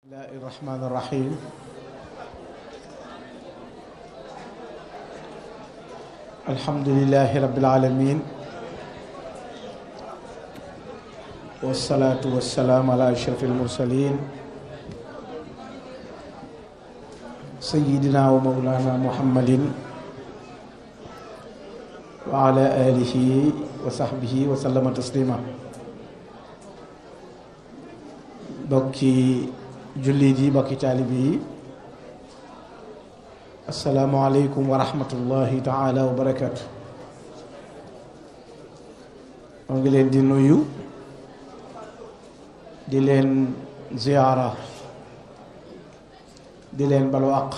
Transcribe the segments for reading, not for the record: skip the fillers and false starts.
bismillahi irrahmani irrahim alhamdulilahi rabbil alamin wassalatu wassalamu ala ashraf almursalin sayyidina wa mawlana muhammadin wa ala alihi wa sahbihi wa sallama taslima. bokki jullit yi bokki taalibe yi asalaamualeykum wa rahmatullahi taala wa barakaatu. moo ngi leen di nuyu di leen ziyaara di leen balu àq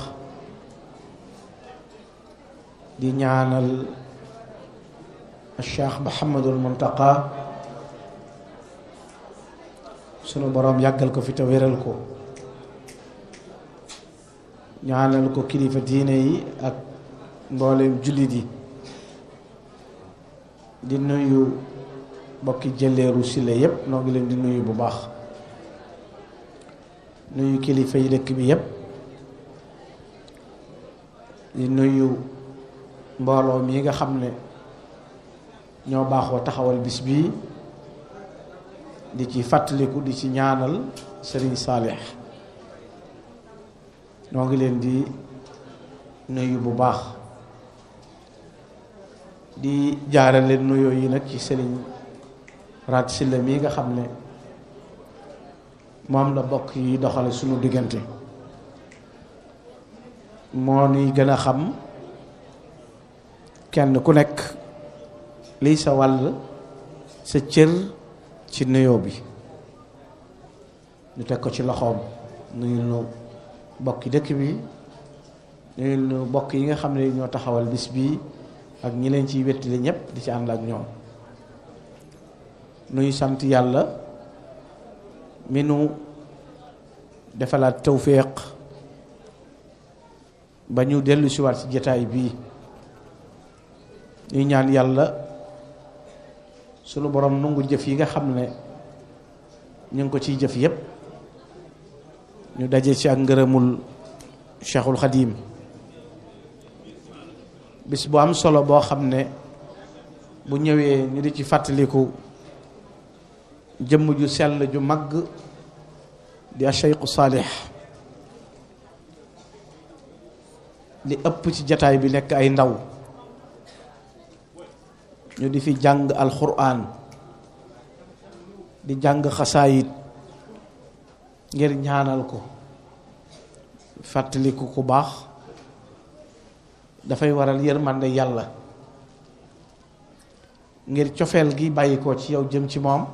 di ñaanal Cheikh Mouhamadul Muntaqa sunu boroom yàggal ko fi te wéral ko, ñaanal ko kilifa diine yi ak mbooleem jullit yi. di nuyu bokki jëleeru sile yépp, noo ngi leen di nuyu bu baax, nuyu kilifa yi dëkk bi yépp, di nuyu mbooloo mi nga xam ne ñoo baaxoo taxawal bis bii, di ci fàttaliku di ci ñaanal Serigne Saalix. noo ngi leen di nuyu bu baax, di jaarale nuyoo yi nag ci Serigne Rat Silla mi nga xam ne moom la bokk yi doxale sunu diggante. moo ni gën a xam kenn ku nekk liy sa wàll sa cër ci nuyoo bi. ñu teg ko ci loxoom, nuyu nu bokki dëkk bi, nuyu nu bokk yi nga xam ne ñoo taxawal bis bi ak ñi leen ciy wettali ñépp di ci ànd ak ñoom. nuy sant yàlla mi nu defalaat tawféex ba ñu dellu si waat ci jataay bii. ñuy ñaan yàlla sunu borom nungu jëf yi nga xam ne ñu ngi ko ciy jëf yépp, ñu daje ci ak ngërëmul Cheikhul Xadim. bis bu am solo boo xam ne bu ñëwee ñu di ci fàttaliku jëmm ju sell ju màgg di a Cheikhu Saalix. li ëpp ci jataay bi nekk ay ndaw, ñu di fi jàng alxuraan, di jàng xasaayit ngir ñaanal ko. fàttaliku ku baax dafay waral yërmande yàlla, ngir cofeel gi bàyyi ko ci yow jëm ci moom,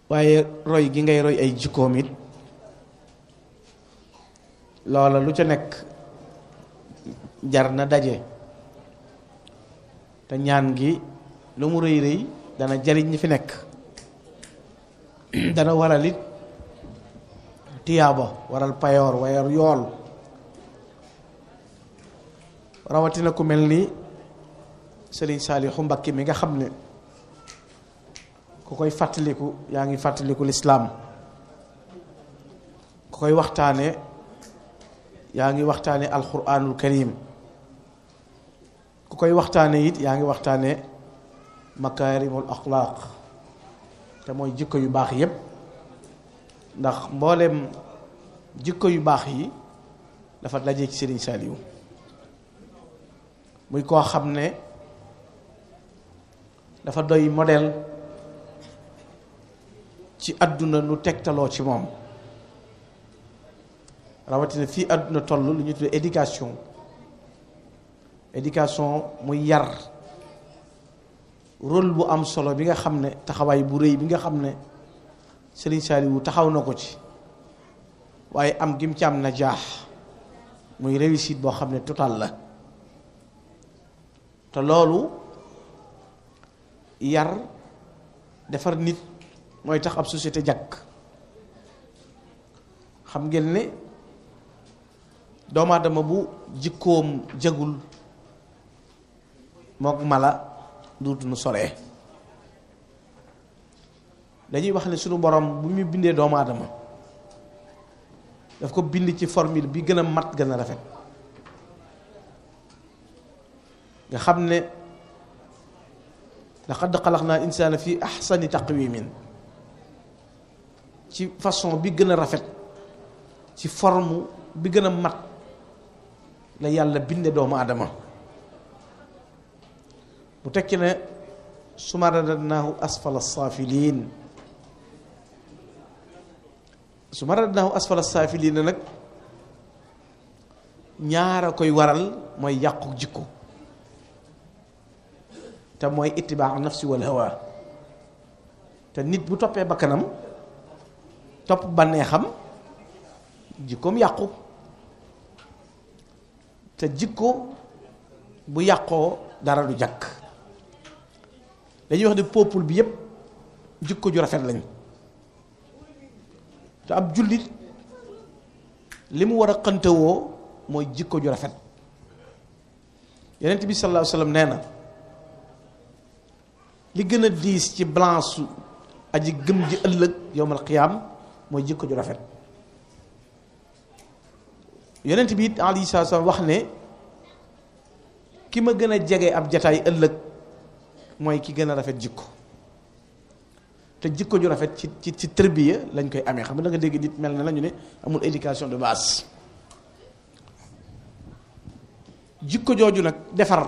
waaye roy gi ngay roy ay jikkoom it loola lu ca nekk jar na daje. te ñaan gi lu mu rëy rëy dana jariñ ñi fi nekk, dana waral it tiyaaba, waral payoor, wayar yool. rawatina ku mel ni Serigne Saalixu Mbàkke mi nga xam ne ku koy fàttaliku yaa ngi fàttaliku lislaam, ku koy waxtaane yaa ngi waxtaane alxuraanul karim, ku koy waxtaane it yaa ngi waxtaane makaarimul axlaaq, te mooy jikko yu baax yépp. ndax mboolem jikko yu baax yi dafa daje ci Serigne Saliou, muy koo xam ne dafa doy modèle ci àdduna nu tegtaloo ci moom. rawatina fii àdduna toll lu ñu tuddee éducation muy yar, rôle bu am solo bi nga xam ne, taxawaay bu rëy bi nga xam ne Serigne Saliou taxaw na ko ci, waaye am gim ci am najaax muy réussite boo xam ne total la. te loolu yar, defar nit mooy tax ab société jàkk. xam ngeen ne doomu aadama bu jikkoom jagul mook mala duutu nu soree. dañuy wax ne sunu borom bu mu bindee doomu aadama daf ko bind ci formule bi gën a mat gën a rafet nga xam ne laqad xalaqnaa insaana fi ahsani taqwimin ci façon bi gën a rafet ci forme bi gën a mat la yàlla binde doomu aadama bu tekki ne summa radadnaahu asfala saafiliin summa radadnaahu asfala saafiliin nag ñaara koy waral mooy yàqu jikko te mooy ittibaa nafsi wal hawa te nit bu toppee bakkanam topp bànneexam jikkoom yàqu te jikko bu yàqoo dara du jàkk dañuy wax ne peuple bi yépp jikko ju rafet lañ te ab jullit li mu war a xëntewoo mooy jikko ju rafet Yonent bi sallallahu alayhi wa sallam nee na li gën a diis ci balance aji gëm ji ëllëg yowmal qiyaam mooy jikko ju rafet Yonent bi it alayhi salaatu wa salaam wax ne ki ma gën a jege ab jataay ëllëg mooy ki gën a rafet jikko te jikko ju rafet ci tërbiya lañ koy amee xam nga da nga dégg nit mel na la ñu ne amul éducation de base jikko jooju nag defar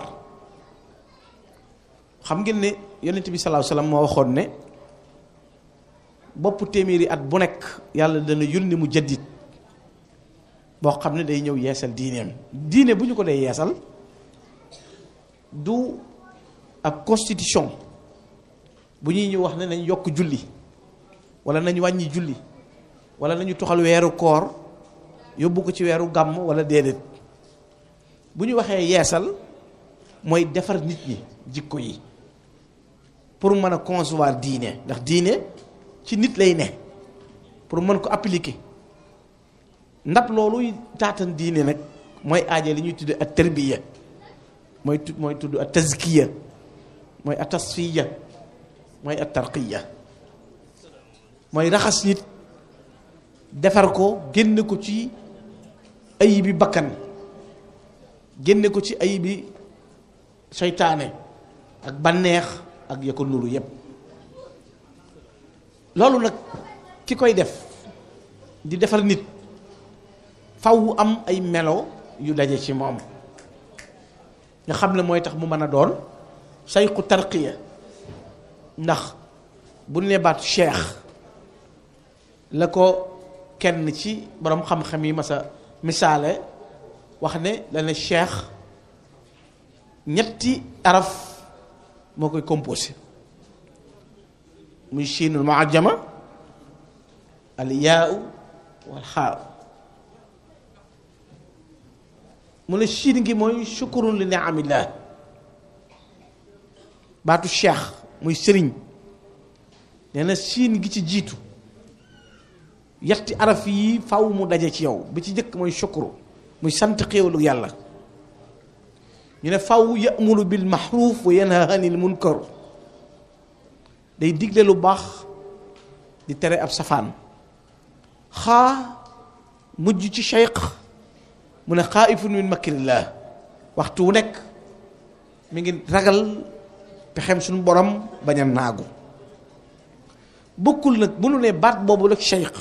xam ngeen ne Yonent bi sallallahu alayhi wa sallam moo waxoon ne bopp téeméeri at bu nekk yàlla dana yónni mu jaddit boo xam ne day ñëw yeesal diineem diine bu ñu ko dee yeesal du ab constitution bu ñuy ñëw wax ne nañ yokk julli wala nañ wàññi julli wala nañu toxal weeru koor yóbbu ko ci weeru gàmm wala déedéet bu ñu waxee yeesal mooy defar nit ñi jikko yi pour mën a concevoir diine ndax diine ci nit lay ne pour mën ko appliquer ndab loolu taatan diine nag mooy aaje li ñuy tudde at tarbiya mooy tudd at tazkiya mooy at tasfiya mooy at tarqiya mooy raxas nit defar ko génne ko ci ayibi bakkan génne ko ci ayibi seytaane ak banneex ak ya ko nuru yépp loolu nag ki koy def di defar nit faw am ay melo yu daje ci moom nga xam ne mooy tax mu mën a doon sayxu tarqiya ndax bu ne baatu cheikh la ko kenn ci borom xam-xam yi masa misaale wax ne la ne cheikh ñetti araf moo koy composé muy siinul muajjama al yaau wal xaa mu ne siin gi mooy shukurun li ni'amillah baatu cheikh muy sëriñ nee na siin gi ci jiitu yetti araf yi faw mu daje ci yow bi ci jëkk mooy shukuru muy sant xéewalu yàlla ñu ne faw ya'muru bil ma'ruf wa yanha anil munkar day digle lu baax di tere ab safaan xaa mujj ci cheikh mu ne xaaifun min makrillah waxtu wu nekk mi ngi ragal pexem suñu borom bañ a naagu bokkul nag bu nu ne baat boobu nag cheikh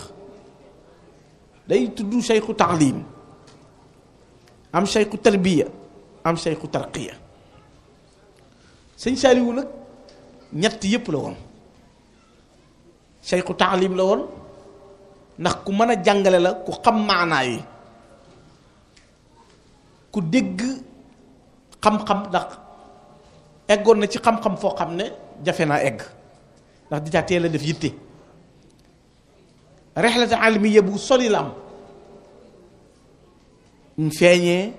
day tudd cheikhu taalim am cheikhu tarbiya am cheikhu tarqiya sëñ Saaliwu nag ñett yépp la woon cheikhu taalim la woon ndax ku mën a jàngale la ku xam maanaa yi ku dégg xam-xam ndax eggoon na ci xam-xam foo xam ne jafe naa egg ndax di teel a def yitte rexlata almiya bu soli la am ñu feeñee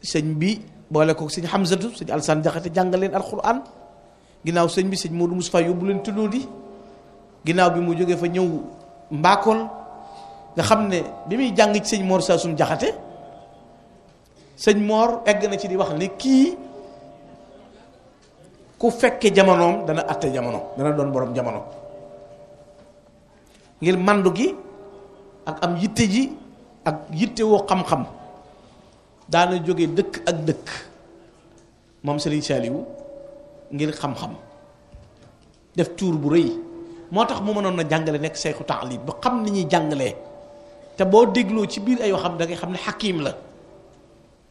sëñ bi boole ko sëñ Hamzatu sëñ Alsaan Jaxate jàngal leen alquran ginnaaw sëñ bi sëñ Moodu Mustafaa yóbbu leen tuddoo di ginnaaw bi mu jógee fa ñëw mbaakool nga xam ne bi muy jàng ci sëñ Mor Saasun Jaxate sëñ Mor egg na ci di wax ne kii ku fekke jamonoom dana atte jamono dana doon borom jamono ngir mandu gi ak am yitte ji ak yitte woo xam-xam daana jóge dëkk ak dëkk moom Serigne Saliou ngir xam-xam def tuur bu rëy moo tax mu mënoon na jàngale nekk sayxu taalim ba xam ni ñuy jàngalee te boo dégloo ci biir ay waxam da ngay xam ne xakim la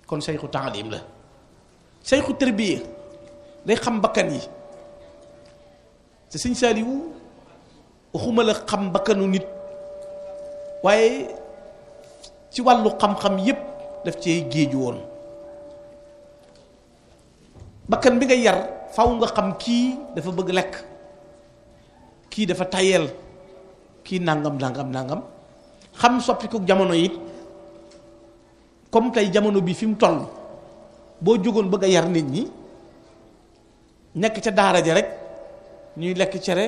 kon sayxu taalim la sayxu tërbiya day xam bakkan yi te Serigne Saliou waxuma la xam bakkanu nit waaye ci wàllu xam-xam yépp daf cee géeju woon bakkan bi nga yar faw nga xam kii dafa bëgg lekk kii dafa tayel kii nangam xam soppiku jamono it comme tey jamono bi fi mu toll boo jógoon bëgg a yar nit ñi nekk ca daara ja rek ñuy lekk cere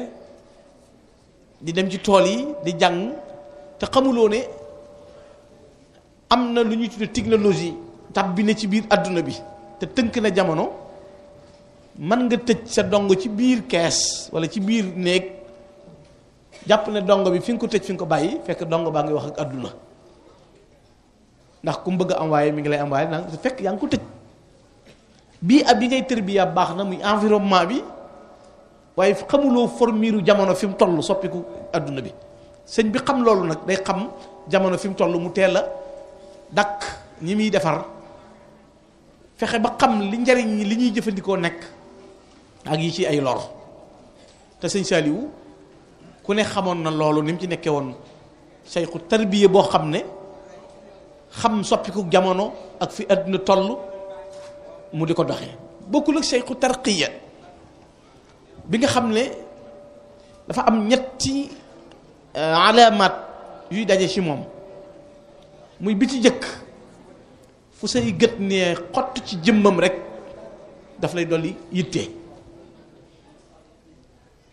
di dem ci tool yi di jàng te xamuloo ne am na lu ñuy tudde technologie tab bi ne ci biir adduna bi te tënk na jamono mën nga tëj sa dongo ci biir kees wala ci biir néeg jàpp ne dongo bi fi nga ko tëj fi nga ko bàyyi fekk dongo baa ngi wax ak adduna ndax ku mu bëgg a envoyé mi ngi lay envoyé nag fekk yaa ngi ko tëj bii ab bi ngay tërbiya baax na muy environnement bi waaye xamuloo formiru jamono fi mu toll soppiku adduna bi sëñ bi xam loolu nag day xam jamono fi mu toll mu teel a dakk ñi muy defar fexe ba xam li njariñ ñi li ñuy jëfandikoo nekk ak yi ci ay lor te sëñ Saliou ku ne xamoon na loolu ni mu ci nekkee woon sayxu tarbiya boo xam ne xam soppiku jamono ak fi adduna toll mu di ko doxee bokkul ak sayxu tarqiya bi nga xam ne dafa am ñetti alaamaat yuy daje ci moom muy bi ci jëkk fu say gët ne xott ci jëmmam rek daf lay dolli yitte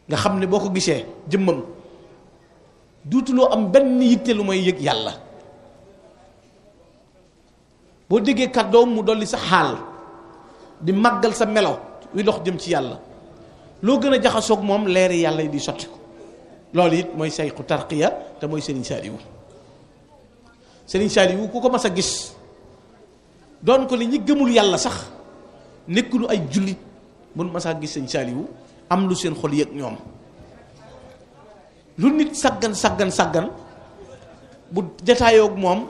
nga xam ne boo ko gisee jëmmam duutuloo am benn yitte lu may yëg yàlla boo déggee kàddoom mu dolli sa xaal di màggal sa melo wi dox jëm ci yàlla loo gën a jaxasoog moom leeri yàlla yi di sotti ko loolu it mooy sayxu tarqiya te mooy Serigne Saliou Serigne Saliou ku ko mas a gis doon ko li ñi gëmul yàlla sax nekkulu ay jullit mun mas a gis Serigne Saliou am lu seen xol yëg ñoom lu nit saggan bu jataayoog moom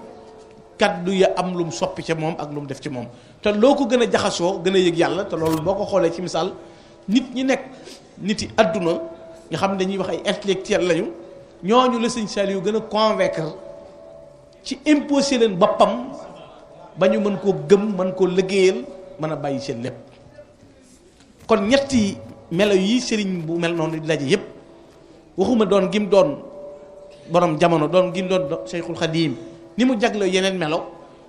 kaddu ya am lum soppi ca moom ak lu mu def ci moom te loo ko gën a jaxasoo gën a yëg yàlla te loolu boo ko xoolee ci misaal nit ñi nekk nit yi àdduna nga xam ne dañuy wax ay intellectuel lañu ñooñu la sëñ Saliou gën a convaincre ci imposer leen boppam ba ñu mën koo gëm mën koo liggéeyal mën a bàyyi seen lépp kon ñetti melo yi sëriñ bu mel noonu di daje yépp waxuma doon gim doon borom jamono doon gim doon Cheikhul Khadim ni mu jagle yeneen melo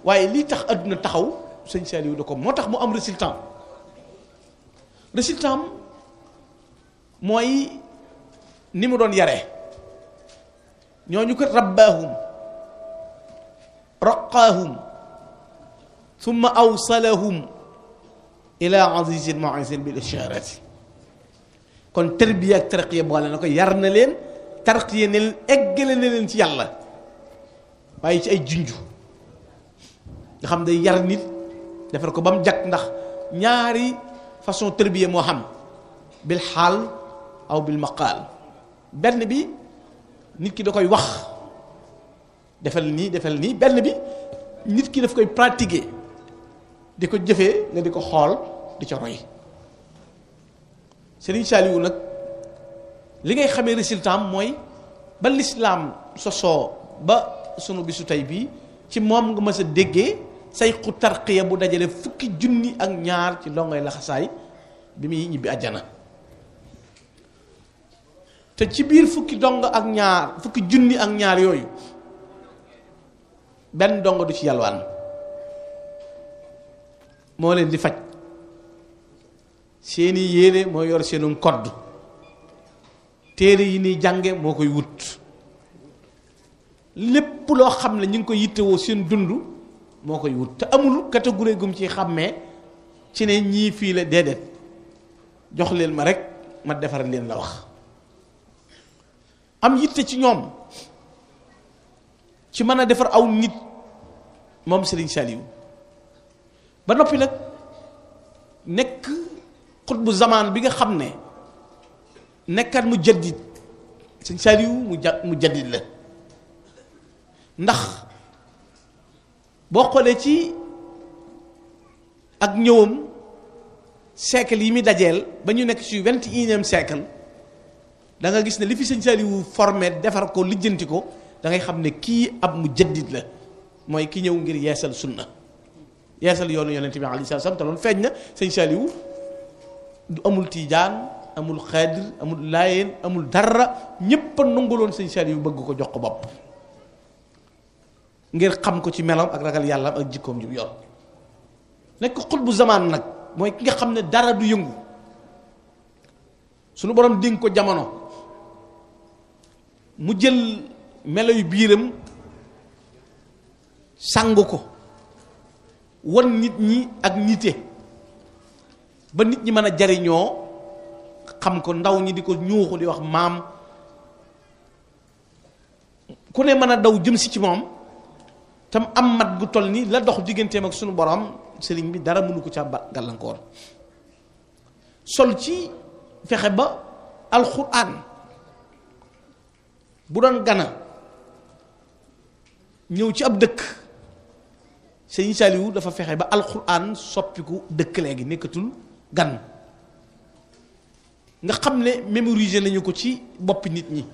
waaye lii tax àdduna taxaw sëñ Saliou da ko moo tax mu am résultat mooy ni mu doon yare ñooñu ko rabbaahum raqaahum thumma awsalahum ila azizin mu'izin bil isharati kon tarbiya ak tarqiya boole na ko yar na leen tarqiya ne leen eggale na leen ci yàlla waaye ci ay junju nga xam day yar nit defar ko ba mu jag ndax ñaari façon tarbiya moo xam bil xaal aw bil maqaal benn bi nit ki da koy wax defal nii benn bi nit ki daf koy pratiquer di ko jëfee nga di ko xool di ca roy Serigne Saliou nag li ngay xamee résultat am mooy ba lislaam sosoo ba sunu bisu tey bii ci moom nga mës a déggee sayxu tarqiya bu dajale 1,000 ak ñaar ci ndongoy laxasaay bi muy ñibbi àjjana te ci biir 1,000 ak ñaar 1,000 ak ñaar yooyu benn dongo du ci yalwaan moo leen di faj seeni yéene moo yor seenum kodd téere yi ni jànge moo koy wut lépp loo xam ne ñu ngi koy yittewoo seen dund moo koy wut te amul catégorie gum ci xàmmee ci ne ñii fii la déedéet jox leen ma rek ma defar leen la wax am yitte ci ñoom ci mën a defar aw nit moom Serigne Saliou ba noppi nag nekk xutbu zamaan bi nga xam ne nekkaat mu jaddid Serigne Saliou mu jaddid la ndax boo xoolee ci ak ñëwam siècle yi muy dajeel ba ñu nekk ci 21e siècle da nga gis ne li fi Serigne Saliou formé defar ko lijjanti ko da ngay xam ne kii ab mu jaddid la mooy ki ñëw ngir yeesal sunna yeesal yoonu yonent bi alayhi salaam te loolu feeñ na Serigne Saliou du amul tiijaan amul xaadir amul laayeen amul dara ñépp a nanguloon Serigne Saliou bëgg ko jox ko bopp ngir xam ko ci melam ak ragal yàlla ak jikkoom ju yor nekk xutbu zamaan nag mooy ki nga xam ne dara du yëngu suñu borom dénk ko jamono mu jël melo yu biiram sangu ko won nit ñi ak nite ba nit ñi mën a jariñoo xam ko ndaw ñi di ko ñuuxu di wax maam ku ne mën a daw jëm si ci moom tam am mat gu toll ni la dox digganteem ak sunu borom sëriñ bi dara mënu ko ca gàllankoor sol ci fexe ba alxuraan bu doon gana ñëw ci ab dëkk Sëriñ Saliou dafa fexe ba alxuraan soppiku dëkk léegi nekkatul gan nga xam ne mémoriser nañu ko ci boppi nit ñi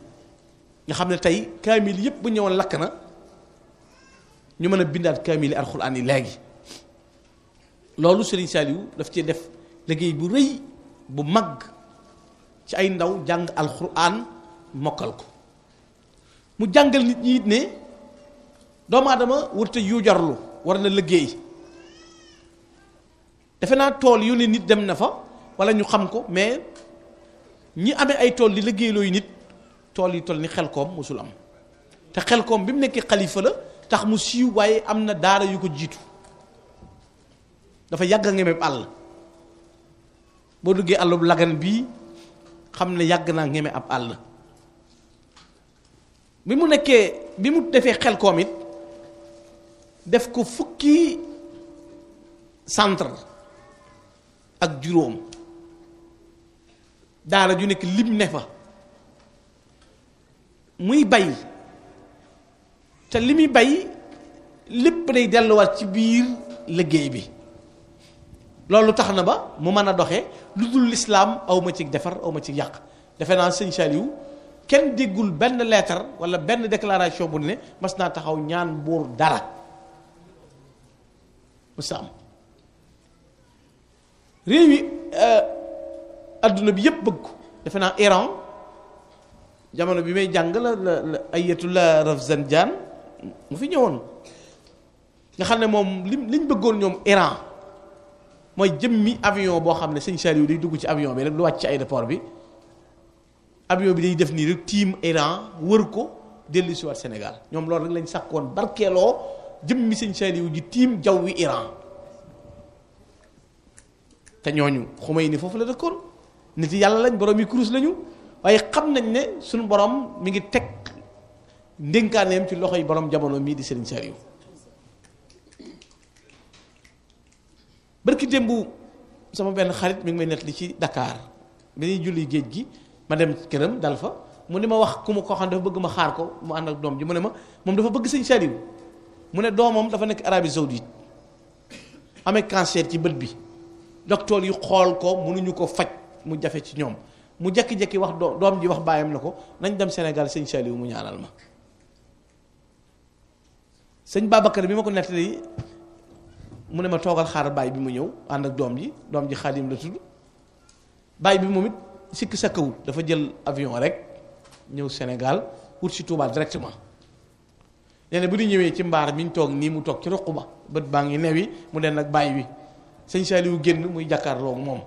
nga xam ne tey kaamil yépp bu ñëwoon lakk na ñu mën a bindaat kaamil yi alxuraan yi léegi loolu Sëriñ Saliou daf ci def liggéey bu rëy bu mag ci ay ndaw jàng alxuraan mokkal ko mu jàngal nit ñi it ne doomu aadama warut a yuujarlu war na liggéey defe naa tool yu ne nit dem na fa wala ñu xam ko mais ñi amee ay tool di liggéeylooyu nit tool yi toll ni Xelkom mosul am te Xelkom bi mu nekkee xalifa la tax mu siiw waaye am na daara yu ko jiitu dafa yàgg a ngeme àll boo duggee àll bu Lagan bii xam ne yàgg naa ngeme ab àll bi mu defee Xelkom it def ko fukki centre ak juróom daara ju nekk lim ne fa muy bay te li muy bay lépp day delluwaat ci biir liggéey bi loolu tax na ba mu mën a doxe lu dul lislaam aw ma ci defar aw ma ci yàq defe naa Sëñ Saliou kenn déggul benn lettre wala benn déclaration bu ne mas naa taxaw ñaan buur dara musa am réew yi adduna bi yépp bëgg ko defe naa Iran jamono bi may jàng la Ayatollah Rafsanjani mu fi ñëwoon nga xam ne moom liñ bëggoon ñoom Iran mooy jëmmi avion boo xam ne Sëñ Saliou day dugg ci avion bi rek lu wàcc ci aéroport bi avion bi day def nii rek tiim Iran wër ko dellu si waat Sénégal ñoom loolu rek lañ sàkkoon barkeeloo jëmmi Sëñ Saliou ji tiim jaww wi Iran te ñooñu xumay ni foofu la dëkkoon nit yàlla lañ borom yi kurus lañu waaye xam nañ ne suñu borom mi ngi teg ndénkaaneem ci loxo yi borom jamono mii di Sëriñ Saliou barki démb sama benn xarit mi ngi may nettali ci Dakar bi ñuy julli géej gi ma dem këram dal fa mu ne ma wax ku ma koo xam dafa bëgg ma xaar ko mu ànd ak doom ji mu ne ma moom dafa bëgg Sëñ Saliou mu ne doomam dafa nekk Arabie Saoudite amee cancer ci bët bi docteur yu xool ko mënuñu ko faj mu jafe ci ñoom mu jekki-jekki wax doom ji wax baayam na ko nañ dem Sénégal Sëñ Saliou mu ñaanal ma sëñ Babacar bi ma ko nettali mu ne ma toogal xaar baay bi mu ñëw ànd ak doom ji Xaadim la tudd baay bi moom it sikk sakkawut dafa jël avion rek ñëw Sénégal wut si Touba directement nee na bu di ñëwee ci mbaar mi ñu toog nii mu toog ci ruq ba bët baa ngi newi mu den nag baay wi Sëñ Saliou génn muy jàkkaarloo moom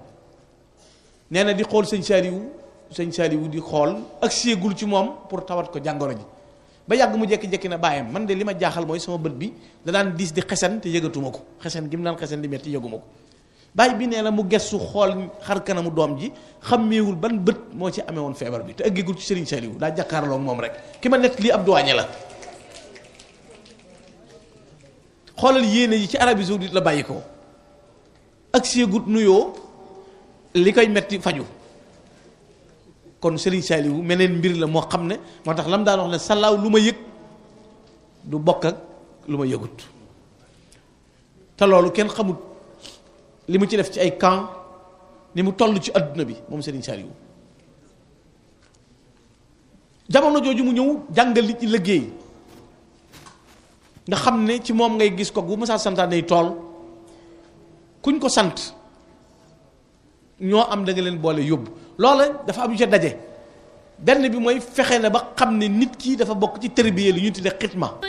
nee na di xool Sëñ Saliou di xool ak séegul ci moom pour tawat ko jàngoro ji ba yàgg mu jekki-jekki na bàyyam man de li ma jaaxal mooy sama bët bi da daan diis di xesen te yëgatuma ko xesen gi mu daan xesen di metti yëguma ko bàyyi bi nee na mu gestu xool xar kanamu doom ji xàmmeewul ban bët moo ci amee woon feebar bi te ëggegul ci Sëriñ Saliou daa jàkkaarloo moom rek ki ma nett lii ab duwaañe la xoolal yéene yi ci Arabie Saoudite la bàyyi ko ak seegut nuyoo li koy metti faju kon Serigne Saliou meneen mbir la moo xam ne moo tax lam daan wax ne salaaw lu ma yëg du bokk ak lu ma yëgut te loolu kenn xamut li mu ci def ci ay camp ni mu toll ci adduna bi moom Serigne Saliou jamono jooju mu ñëw jàngal li ci liggéey nga xam ne ci moom ngay gis ko bu ma saa santaane tool kuñ ko sant ñoo am da nga leen boole yóbbu loola dafa am yu ca daje benn bi mooy fexe na ba xam ne nit ki dafa bokk ci tërbiye li ñu tuddee xitma